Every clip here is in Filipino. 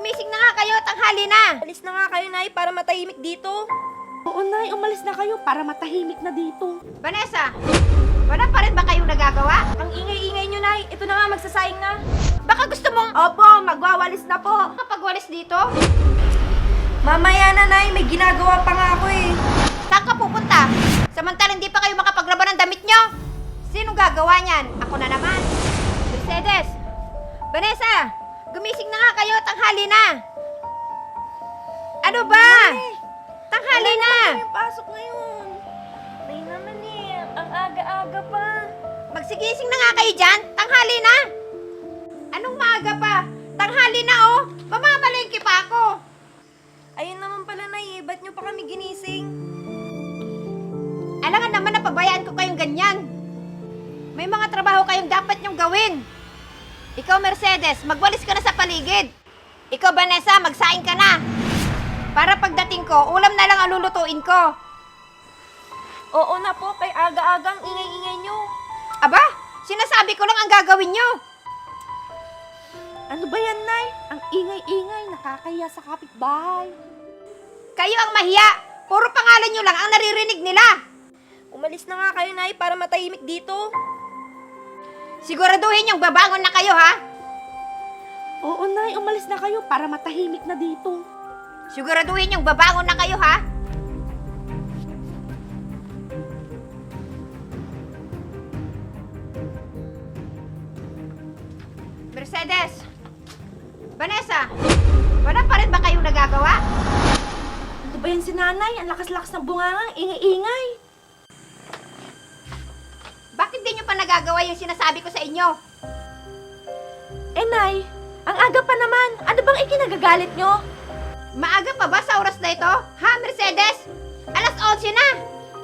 Gumising na nga kayo, tanghali na. Alis na nga kayo, Nay, para matahimik dito. Oo, Nay, umalis na kayo para matahimik na dito. Vanessa, wala pa rin ba kayong nagagawa? Ang ingay-ingay nyo, Nay. Ito na nga, magsasaing na. Baka gusto mong Opo, magwawalis na po. kapagwalis dito? Mamaya na, Nay. May ginagawa pa nga ako eh. Saan ka pupunta? Samantalang hindi pa kayo makapaglaba ng damit nyo. Sinong gagawa niyan? Ako na naman. Mercedes, Vanessa, gumising na nga kayo, tanghali na. Ano ba? Tanghali na. May pasok ngayon. Nay naman eh. Ang aga-aga pa. Magsigising na nga kayo dyan, tanghali na. Anong maaga pa? Tanghali na oh. Mamamalengke pa ako. Ayun naman pala, Nay. Ba't nyo pa kami ginising? Alangan naman na pabayaan ko kayong ganyan. May mga trabaho kayong dapat nyong gawin. Ikaw, Mercedes, magwalis ka na sa paligid. Ikaw, Vanessa, magsaing ka na. Para pagdating ko, ulam na lang ang lulutuin ko. Oo na po, kay aga-agang ingay-ingay nyo. Aba, sinasabi ko lang ang gagawin nyo. Ano ba yan, Nay? Ang ingay-ingay, nakakaya sa kapitbahay. Kayo ang mahiya. Puro pangalan nyo lang ang naririnig nila. Umalis na nga kayo, Nay, para matahimik dito. Siguraduhin yung babangon na kayo, ha? Oo, Nay, umalis na kayo para matahimik na dito. Siguraduhin yung babangon na kayo, ha? Mercedes! Vanessa! Wala pa rin ba kayong nagagawa? Ano ba yan si Nanay? Ang lakas-lakas ng bungangang, ingay-ingay. Bakit di nyo pa nagagawa yung sinasabi ko sa inyo? Eh, Nay, ang aga pa naman. Ano bang ikinagagalit nyo? Maaga pa ba sa oras na ito? Ha, Mercedes? Alas 11 na!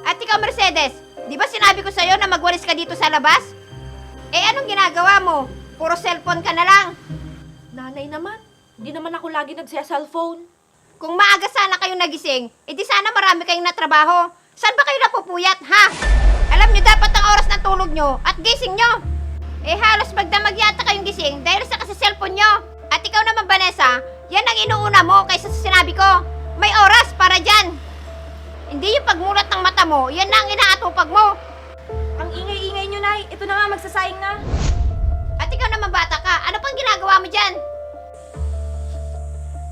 At ikaw, Mercedes, di ba sinabi ko sa'yo na magwalis ka dito sa labas? Eh, anong ginagawa mo? Puro cellphone ka na lang. Nanay naman, hindi naman ako lagi nagsiya-cellphone. Kung maaga sana kayong nagising, edi sana marami kayong natrabaho. Saan ba kayo napupuyat, ha? Alam nyo dapat ang oras ng tulog nyo at gising nyo. Eh halos magdamag yata kayong gising dahil sa cellphone nyo. At ikaw naman, Vanessa, yan ang inuuna mo kaysa sa sinabi ko. May oras para dyan. Hindi yung pagmulat ng mata mo, yan na ang inaatupag mo. Ang ingay-ingay nyo, Nay. Ito na nga, magsasaing na. At ikaw naman bata ka, ano pang ginagawa mo dyan?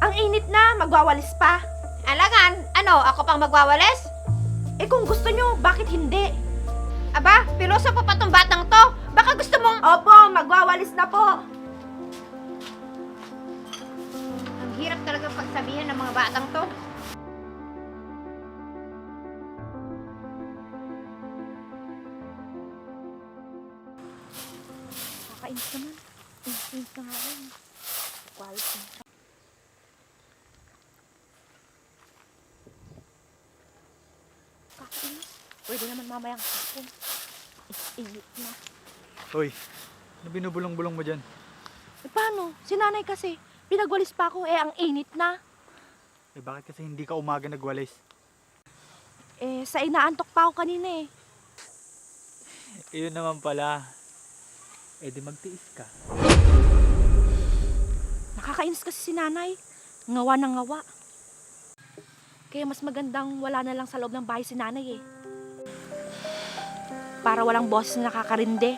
Ang init na, magwawalis pa. Alangan, ano, ako pang magwawalis? Eh kung gusto nyo, bakit hindi? Aba, piloso pa tong batang to. Baka gusto mong... Opo, magwawalis na po. Ang hirap talaga pagsabihan ng mga batang to. Kakainis naman. Inis na nga rin. Walis na. Kakainis. Pwede naman mamayang hapon. Init na. Hoy, ano binubulong-bulong mo dyan? Eh paano? Si Nanay kasi. Pinagwalis pa ako, eh ang init na. Eh bakit kasi hindi ka umaga nagwalis? Eh sa inaantok pa ako kanina eh. Iyon naman pala. Eh di magtiis ka. Nakakainis kasi si Nanay. Ngawa ng ngawa. Kaya mas magandang wala na lang sa loob ng bahay si Nanay eh. Para walang boses na nakakarinde.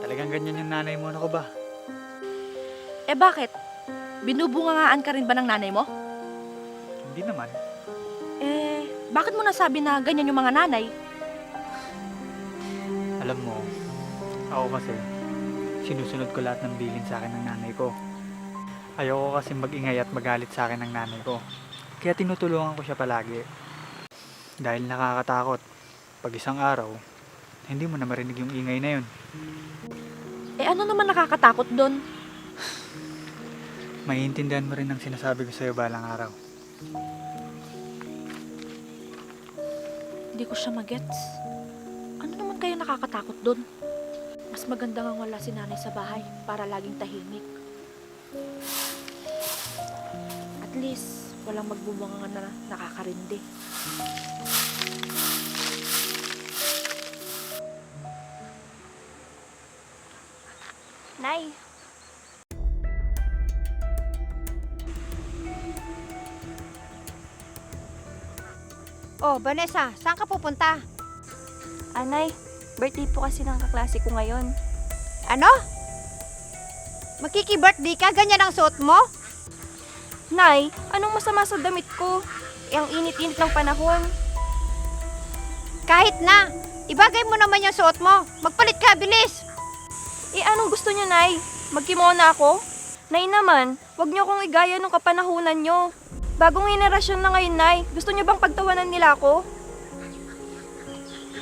Talagang ganyan yung nanay mo, ano ko ba? Eh bakit? Binubungangaan ka rin ba ng nanay mo? Hindi naman. Eh, bakit mo nasabi na ganyan yung mga nanay? Alam mo, ako kasi, sinusunod ko lahat ng bilin sa akin ng nanay ko. Ayoko kasi magingay at magalit sa akin ng nanay ko. Kaya tinutulungan ko siya palagi. Dahil nakakatakot. Pag isang araw, hindi mo na marinig yung ingay na yun. Eh ano naman nakakatakot doon? Maiintindihan mo rin ang sinasabi ko sa'yo balang araw. Hindi ko siya magets. Ano naman kaya nakakatakot doon? Mas maganda nga wala si Nanay sa bahay para laging tahimik. At least, walang magbubunga na nakakarindi. Nay. Oh, Vanessa, saan ka pupunta? Anay, birthday po kasi ng kaklase ko ngayon. Ano? Makiki-birthday ka? Ganyan ang suot mo? Nay, anong masama sa damit ko? Ang init-init ng panahon. Kahit na. Ibagay mo naman yung suot mo. Magpalit ka, bilis. Anong gusto niyo, Nay? Magkimono ako? Nay naman, wag niyo akong igaya nung kapanahunan niyo. Bagong henerasyon na ngayon, Nay. Gusto niyo bang pagtawanan nila ako?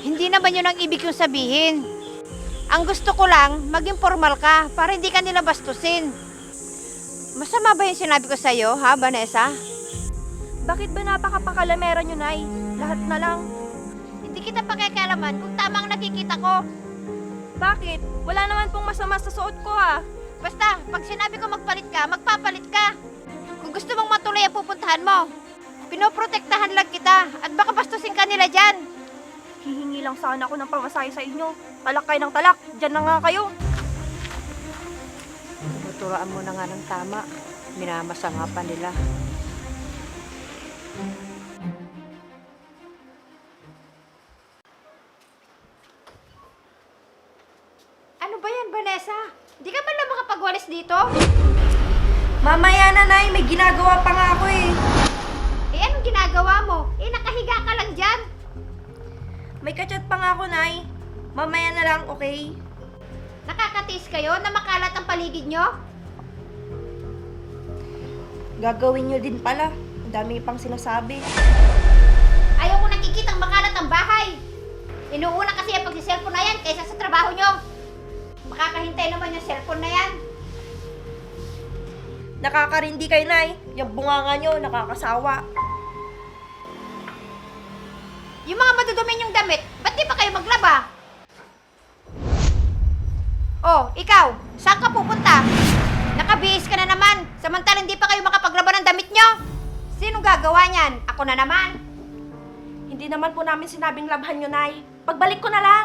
Hindi naman yun ang ibig kong sabihin. Ang gusto ko lang, maging formal ka para hindi ka nila bastusin. Masama ba yung sinabi ko sa'yo, ha, Vanessa? Bakit ba napakapakalamera niyo, Nay? Lahat na lang. Hindi kita pakikialaman kung tama ang nakikita ko. Bakit? Wala naman pong masama sa suot ko, ha? Basta, pag sinabi ko magpalit ka, magpapalit ka. Kung gusto mong matuloy ang pupuntahan mo, pinoprotektahan lang kita at baka bastusin ka nila dyan. Hihingi lang sana ako ng pamasahe sa inyo. Talak kayo ng talak. Diyan na nga kayo. Tuturuan mo na nga ng tama. Minamasama pa nila. Ano ba yan, Vanessa? Di ka ba lang makapagwalis dito? Mamaya na, Nay. May ginagawa pa nga ako eh. Eh, anong ginagawa mo? Eh, nakahiga ka lang dyan. May kachat pa nga ako, Nay. Mamaya na lang, okay? Nakakatiis kayo na makalat ang paligid nyo? Gagawin nyo din pala. Ang dami pang sinasabi. Ayaw mo nakikitang makalat ang bahay. Inuuna kasi ang pag-cellphone na yan kaysa sa trabaho nyo. Makakahintay naman yung cellphone na yan. Nakakarindi kayo, Nay. Yung bunganga nyo, nakakasawa. Yung mga madudumi yung damit, ba't di pa kayo maglaba? Oh, ikaw, saan ka pupunta? Nakabihis ka na naman, samantalang di pa kayo makapaglaba ng damit nyo. Sinong gagawa niyan? Ako na naman. Hindi naman po namin sinabing labhan nyo, Nay. Pagbalik ko na lang.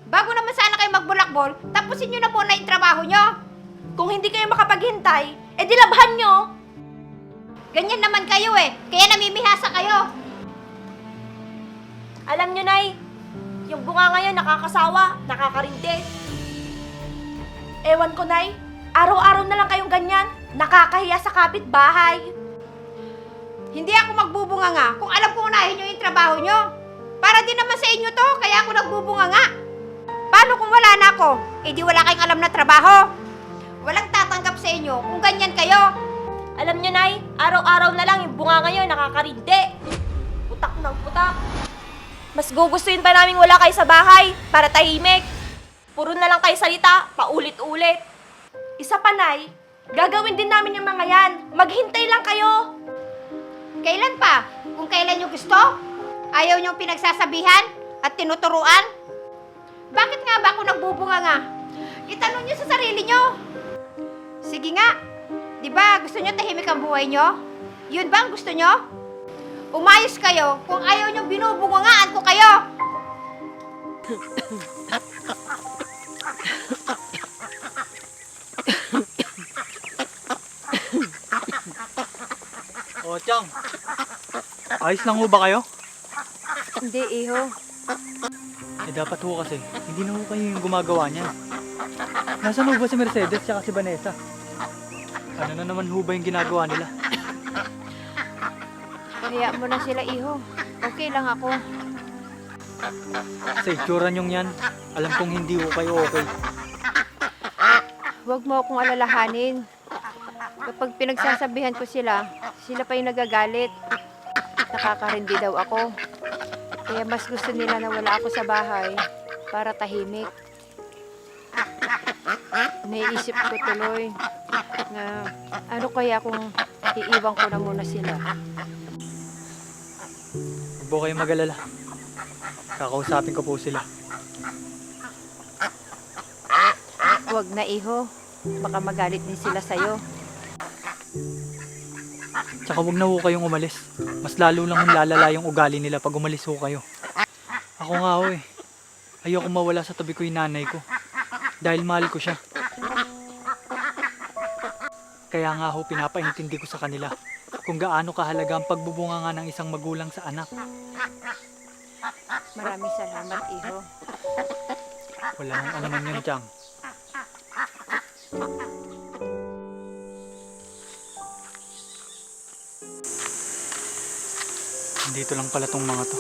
Bago naman sana kayo magbulakbol, tapusin nyo na muna yung trabaho nyo. Kung hindi kayo makapaghintay, edi labhan nyo. Ganyan naman kayo eh, kaya namimihasa kayo. Alam nyo, Nay, yung bunganga nyo nakakasawa, nakakarindi. Ewan ko, Nay. Araw-araw na lang kayong ganyan. Nakakahiya sa kapitbahay. Hindi ako magbubunga nga kung alam ko unahin nyo yung trabaho nyo. Para din naman sa inyo to, kaya ako nagbubunga nga. Paano kung wala na ako? Eh di wala kayong alam na trabaho. Walang tatanggap sa inyo kung ganyan kayo. Alam nyo, Nay, araw-araw na lang yung bunganga nyo nakakarindi. Putak ng putak. Mas gugustuhin pa namin wala kayo sa bahay para tahimik. Puro na lang kayo salita, paulit-ulit. Isa pa, Nay, gagawin din namin yung mga yan. Maghintay lang kayo. Kailan pa? Kung kailan nyo gusto? Ayaw nyo pinagsasabihan at tinuturuan? Bakit nga ba ako nagbubunga nga? Itanong nyo sa sarili nyo. Sige nga, di ba gusto nyo tahimik ang buhay nyo? Yun ba ang gusto nyo? Umayos kayo kung ayaw nyo binubungangaan ko kayo. O, Chang. Ayos lang ho ba kayo? Hindi, iho. Eh, dapat ho kasi, hindi na ho kayo yung gumagawa niyan. Nasaan ho ba si Mercedes tsaka si Vanessa? Ano na naman ho ba yung ginagawa nila? Kaya mo na sila, iho. Okay lang ako. Sa itsura nyong yan, alam kong hindi ho kayo okay. Huwag mo akong alalahanin. Kapag pinagsasabihan ko sila, sila pa yung nagagalit. Nakakarindi daw ako. Kaya mas gusto nila na wala ako sa bahay para tahimik. Naiisip ko tuloy na ano kaya kung iiwan ko na muna sila. Huwag po kayong mag-alala. Kakausapin ko po sila. Huwag na, iho. Baka magalit din sila sa'yo. Tsaka huwag na ho kayong umalis. Mas lalo lang lalala yung ugali nila pag umalis ho kayo. Ako nga ho eh. Ayoko mawala sa tabi ko yung nanay ko. Dahil mahal ko siya. Kaya nga ho pinapaintindi ko sa kanila kung gaano kahalaga ang pagbubunga nga ng isang magulang sa anak. Maraming salamat, Iho. Wala nang ano man yun, Chang. Dito lang pala tong mga to.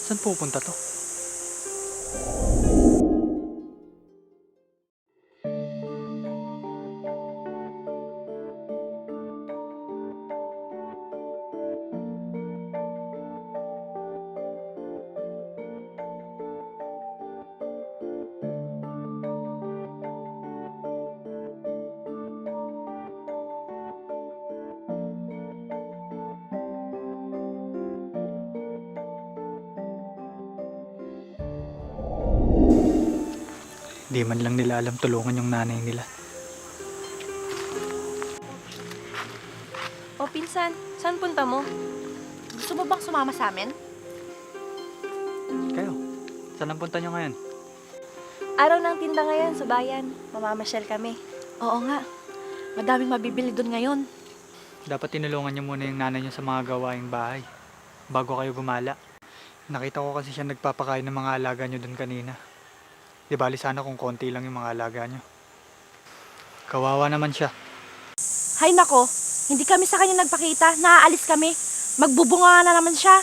Saan pupunta to? Di man lang nila alam tulungan yung nanay nila. O pinsan, saan punta mo? Gusto mo bang sumama sa amin? Kayo, saan ang punta nyo ngayon? Araw ng tinda ngayon sa bayan. Mamamasyal kami. Oo nga. Madaming mabibili doon ngayon. Dapat tinulungan nyo muna yung nanay nyo sa mga gawaing bahay bago kayo gumala. Nakita ko kasi siya nagpapakain ng mga alaga nyo doon kanina. Di bali sana kung konti lang yung mga alaga nyo. Kawawa naman siya. Hay nako, hindi kami sa kanya nagpakita. Naaalis kami. Magbubunga na naman siya.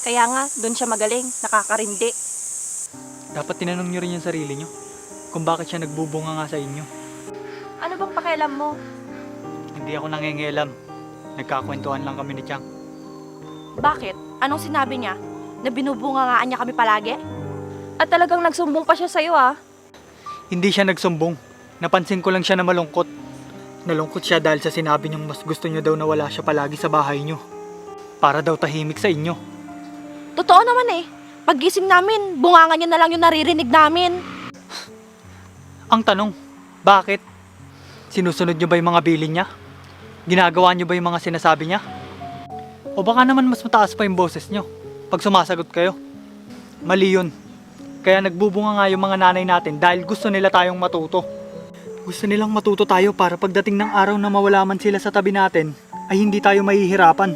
Kaya nga, doon siya magaling. Nakakarindi. Dapat tinanong nyo rin yung sarili nyo kung bakit siya nagbubunga nga sa inyo. Ano bang pakialam mo? Hindi ako nangingialam. Nagkakwentuhan lang kami ni Chang. Bakit? Anong sinabi niya? Na binubungangaan niya kami palagi? At talagang nagsumbong pa siya sa'yo ah. Hindi siya nagsumbong. Napansin ko lang siya na malungkot. Nalungkot siya dahil sa sinabi niyong mas gusto niya daw na wala siya palagi sa bahay niyo. Para daw tahimik sa inyo. Totoo naman eh. Paggising namin, bunganga niya na lang yung naririnig namin. Ang tanong, bakit? Sinusunod niyo ba yung mga bilin niya? Ginagawa niyo ba yung mga sinasabi niya? O baka naman mas mataas pa yung boses niyo pag sumasagot kayo? Mali yun. Kaya nagbubunga nga yung mga nanay natin dahil gusto nila tayong matuto. Gusto nilang matuto tayo para pagdating ng araw na mawala man sila sa tabi natin, ay hindi tayo mahihirapan.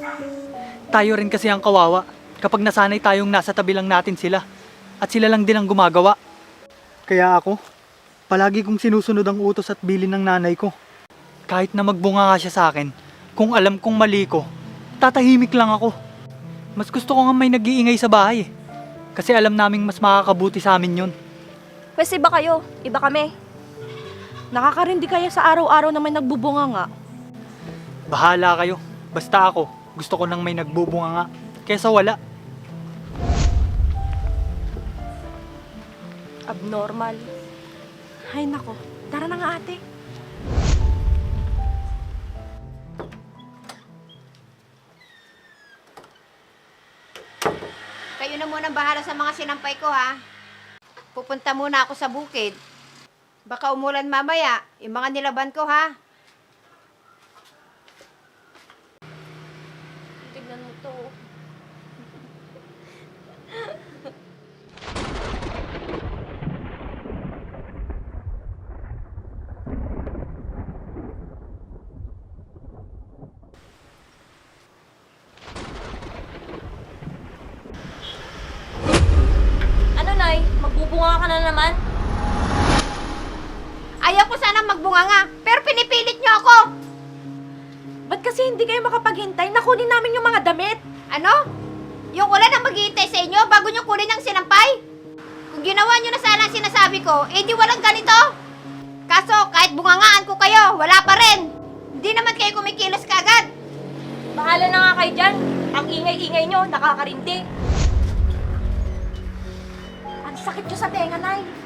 Tayo rin kasi ang kawawa kapag nasanay tayong nasa tabi lang natin sila at sila lang din ang gumagawa. Kaya ako, palagi kong sinusunod ang utos at bilin ng nanay ko. Kahit na magbunga nga siya sa akin, kung alam kong mali ko, tatahimik lang ako. Mas gusto ko nga may nag-iingay sa bahay kasi alam naming mas makakabuti sa amin yun. Pwes iba kayo, iba kami. Nakakarindi kaya sa araw-araw na may nagbubunga nga. Bahala kayo. Basta ako, gusto ko nang may nagbubunga nga kesa wala. Abnormal. Hay nako, tara na nga ate. Kayo na muna bahala sa mga sinampay ko, ha? Pupunta muna ako sa bukid. Baka umulan mamaya. Yung mga nilaban ko, ha? Tignan mo to. Ano, Nay? Magbubunga ka na naman? Ayaw ko sana magbunganga, pero pinipilit niyo ako. Ba't kasi hindi kayo makapaghintay? Nakunin namin yung mga damit. Ano? Yung ulan ang maghihintay sa inyo bago niyo kunin ang sinampay? Kung ginawa niyo na sana ang sinasabi ko, eh di walang ganito. Kaso, kahit bungangaan ko kayo, wala pa rin. Hindi naman kayo kumikilos kaagad. Bahala na nga kayo dyan. Ang ingay-ingay nyo, nakakarindi. Ang sakit nyo sa tenga, Nay.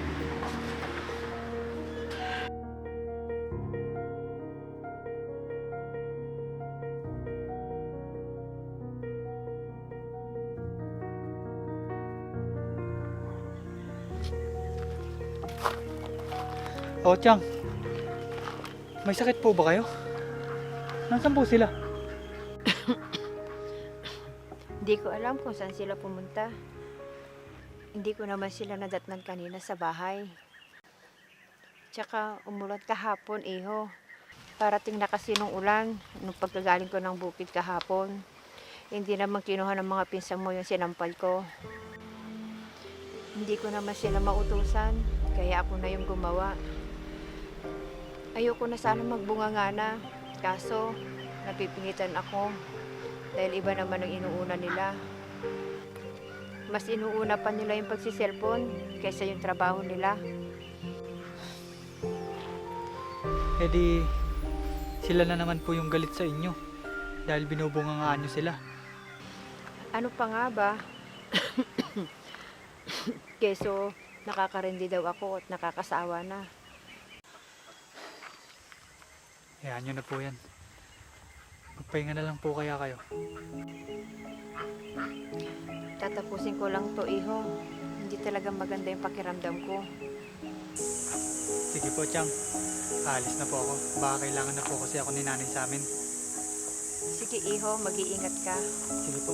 O Chang, may sakit po ba kayo? Nasaan po sila? Hindi ko alam kung saan sila pumunta. Hindi ko naman sila nadatnan kanina sa bahay. Tsaka umulan kahapon, Iho. Parating na kasi nung ulan nung pagkagaling ko ng bukid kahapon. Hindi naman kinuha ng mga pinsang mo yung sinampal ko. Hindi ko naman sila mautusan, kaya ako na yung gumawa. Ayoko na sana magbunganga na, kaso napipilitan ako dahil iba naman ang inuuna nila. Mas inuuna pa nila yung pagsiselfon kaysa yung trabaho nila. Eh di, sila na naman po yung galit sa inyo dahil binubungangaan nyo sila. Ano pa nga ba? Keso, nakakarindi daw ako at nakakasawa na. Hayaan nyo na po yan. Magpahinga na lang po kaya kayo. Tatapusin ko lang to, iho. Hindi talaga maganda yung pakiramdam ko. Sige po, Chang. Alis na po ako. Baka kailangan na po kasi ako ni nanay sa amin. Sige, iho, mag-iingat ka. Sige po.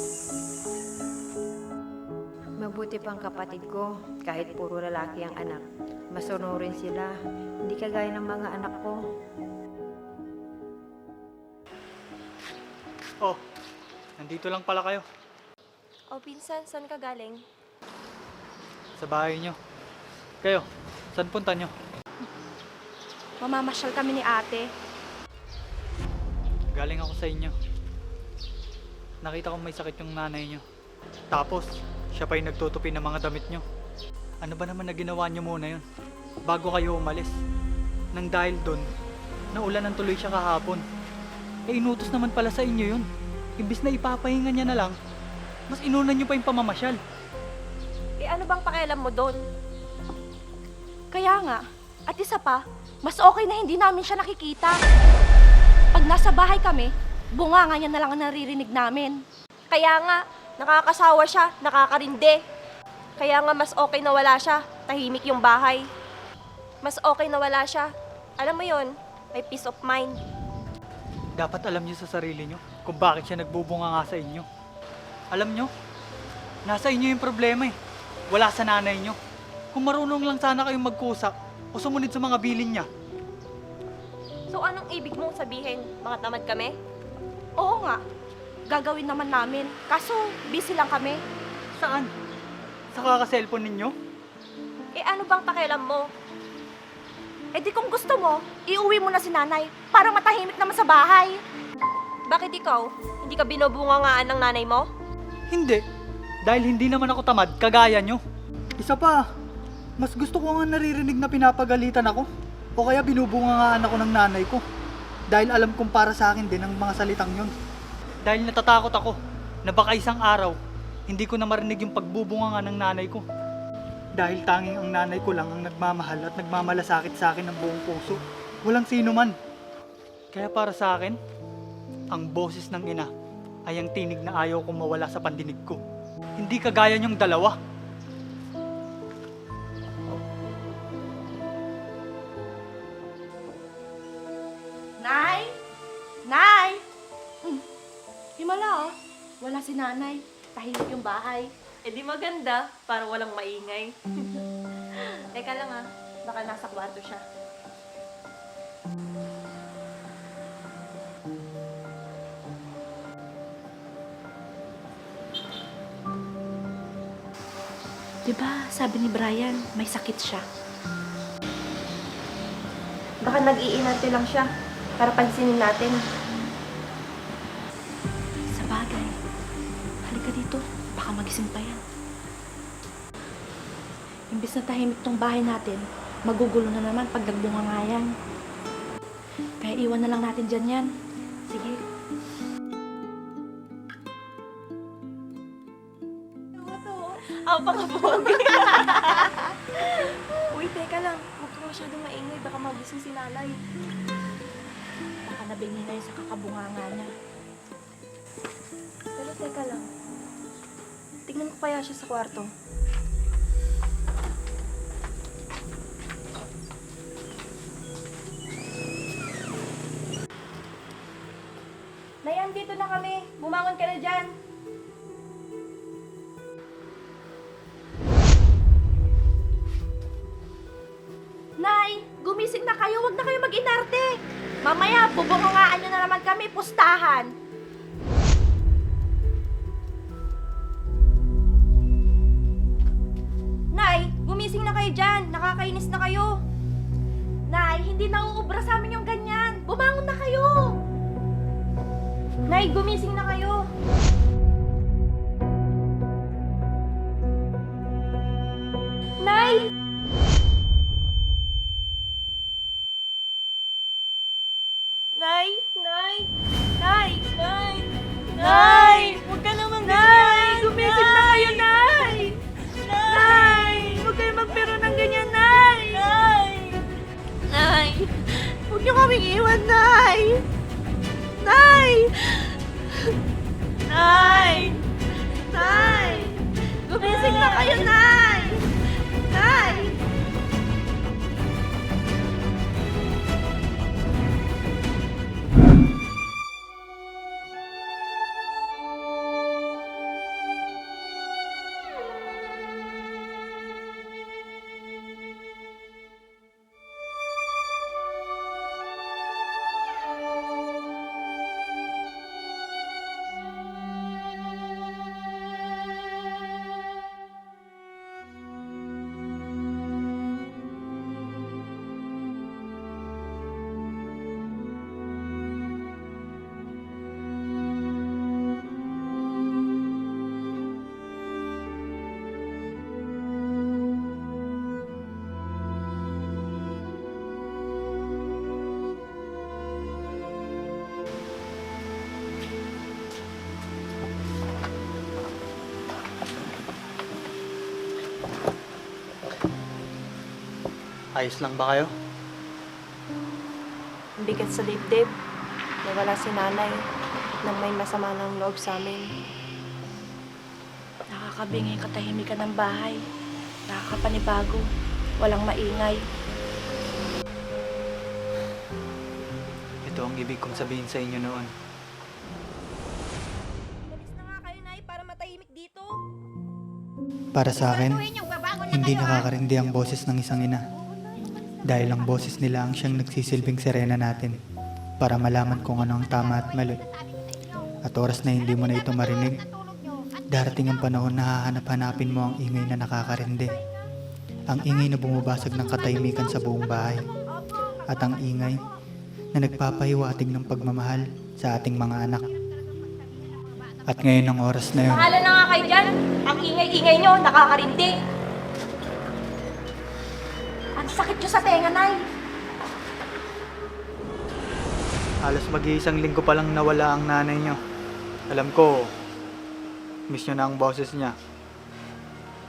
Mabuti pang kapatid ko, kahit puro lalaki ang anak. Masunurin sila, hindi kagaya ng mga anak ko. Oh, nandito lang pala kayo. O pinsan, saan ka galing? Sa bahay nyo. Kayo, saan punta nyo? Mamamasyal kami ni ate. Galing ako sa inyo. Nakita ko may sakit yung nanay nyo. Tapos, siya pa yung nagtutupi ng mga damit nyo. Ano ba naman na ginawa nyo muna yun? Bago kayo umalis. Nang dahil doon, naulan ng tuloy siya kahapon. Eh inutos naman pala sa inyo yun. Imbis na ipapahinga niya na lang, mas inunan nyo pa yung pamamasyal. Eh ano bang pakialam mo doon? Kaya nga, at isa pa, mas okay na hindi namin siya nakikita. Pag nasa bahay kami, bunganga niya na lang ang naririnig namin. Kaya nga, nakakasawa siya, nakakarinde. Kaya nga mas okay na wala siya, tahimik yung bahay. Mas okay na wala siya. Alam mo yon, may peace of mind. Dapat alam nyo sa sarili nyo kung bakit siya nagbubunga nga sa inyo. Alam nyo, nasa inyo yung problema eh. Wala sa nanay nyo. Kung marunong lang sana kayong magkusa o sumunod sa mga bilin niya. So anong ibig mong sabihin? Mga tamad kami? Oo nga, gagawin naman namin. Kaso, busy lang kami. Saan? Sa kaka-cellphone ninyo? Eh ano bang pakialam mo? Eh di kung gusto mo, iuwi mo na si nanay para matahimik naman sa bahay. Bakit ikaw? Hindi ka binubungangaan ng nanay mo? Hindi. Dahil hindi naman ako tamad, kagaya nyo. Isa pa, mas gusto ko nga naririnig na pinapagalitan ako. O kaya binubungangaan ako ng nanay ko. Dahil alam kong para sa akin din ang mga salitang yun. Dahil natatakot ako na baka isang araw, hindi ko na marinig yung pagbubunganga ng nanay ko. Dahil tanging ang nanay ko lang ang nagmamahal at nagmamalasakit sa akin ng buong puso. Walang sino man. Kaya para sa akin, ang boses ng ina ay ang tinig na ayaw kong mawala sa pandinig ko. Hindi kagaya niyong dalawa. Nay! Nay! Himala oh, wala si nanay. Tahimik yung bahay. Eh di maganda, para walang maingay. Teka lang ah, baka nasa kwarto siya. Diba, sabi ni Brian, may sakit siya. Baka nag-iinarte lang siya, para pansinin natin. Sa bagay. Halika dito, baka magising pa yan. Imbis na tahimik tong bahay natin, magugulo na naman pag nagbunga nga yan. Kaya iwan na lang natin dyan yan. Sige. Ako pa kapogi. Uy, teka lang. Huwag ka masyadong maingay. Baka magising si nanay. Baka nabingi na yun sa kakabunganga niya. Pero teka lang. Tignan ko kaya siya sa kwarto. Nay, andito na kami. Bumangon ka na dyan. Nay, gumising na kayo. Huwag na kayo mag-inarte. Mamaya, bubungangaan nyo na naman kami, pustahan. kayo dyan. Nakakainis na kayo. Nay, hindi na uubra sa amin yung ganyan. Bumangon na kayo. Nay, gumising na kayo. Nay! Nay! Nay! Nay! Nay! Nay! Huwag ka naman ganyan! Gumising na kayo, Nay! Nay! Huwag kayo magpero ng ganyan, Nay! Nay! Nay, huwag niyo kaming iwan, Nay. Nay! Nay! Nay! Gumising na kayo, Nay! Nay! Ayos lang ba kayo? Ang bigat sa dibdib. Nawala si nanay nang may masama ng loob sa amin. Nakakabingi yung katahimikan ng bahay. Nakakapanibago. Walang maingay. Ito ang ibig kong sabihin sa inyo noon. Malis na nga kayo, Nay, para matahimik dito. Para sa akin, Siguraduhin yung babangon na hindi kayo, ha? nakakarindi ang boses ng isang ina. Dahil ang boses nila ang siyang nagsisilbing sirena natin para malaman kung ano ang tama at mali. At oras na hindi mo na ito marinig, darating ang panahon na hahanap-hanapin mo ang ingay na nakakarindi. Ang ingay na bumabasag ng katahimikan sa buong bahay. At ang ingay na nagpapahiwatig ng pagmamahal sa ating mga anak. At ngayon ang oras na yun. Bahala na nga kayo dyan. Ang ingay-ingay nyo, nakakarindi. Ang sakit nyo sa tenga, Nay. Halos mag-iisang linggo pa lang nawala ang nanay niyo. Alam ko, miss niyo na ang boses niya.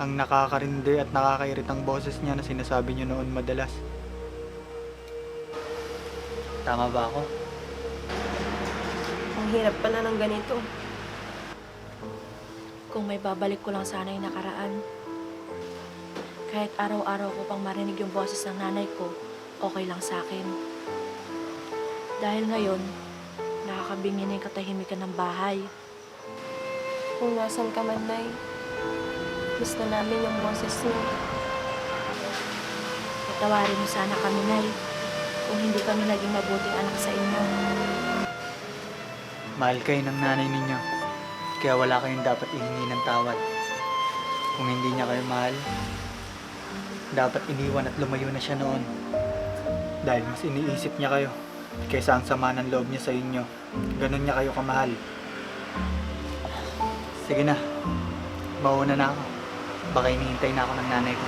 Ang nakakarindi at nakakairitang boses niya na sinasabi niyo noon madalas. Tama ba ako? Ang hirap pala ng ganito. Kung may babalik ko lang sana yung nakaraan. Kahit araw-araw ko pang marinig yung boses ng nanay ko, okay lang sa akin. Dahil ngayon, nakakabingin na yung katahimikan ng bahay. Kung nasan ka man, Nay, miss na namin yung boses niyo. Patawarin mo sana kami, Nay, kung hindi kami naging mabuting anak sa inyo. Mahal kayo ng nanay ninyo. Kaya wala kayong dapat ihingi ng tawad. Kung hindi niya kayo mahal, dapat iniwan at lumayo na siya noon. Dahil mas iniisip niya kayo kaysa ang sama ng loob niya sa inyo. Ganon niya kayo kamahal. Sige na, mauna na ako. Baka hinihintay na ako ng nanay ko.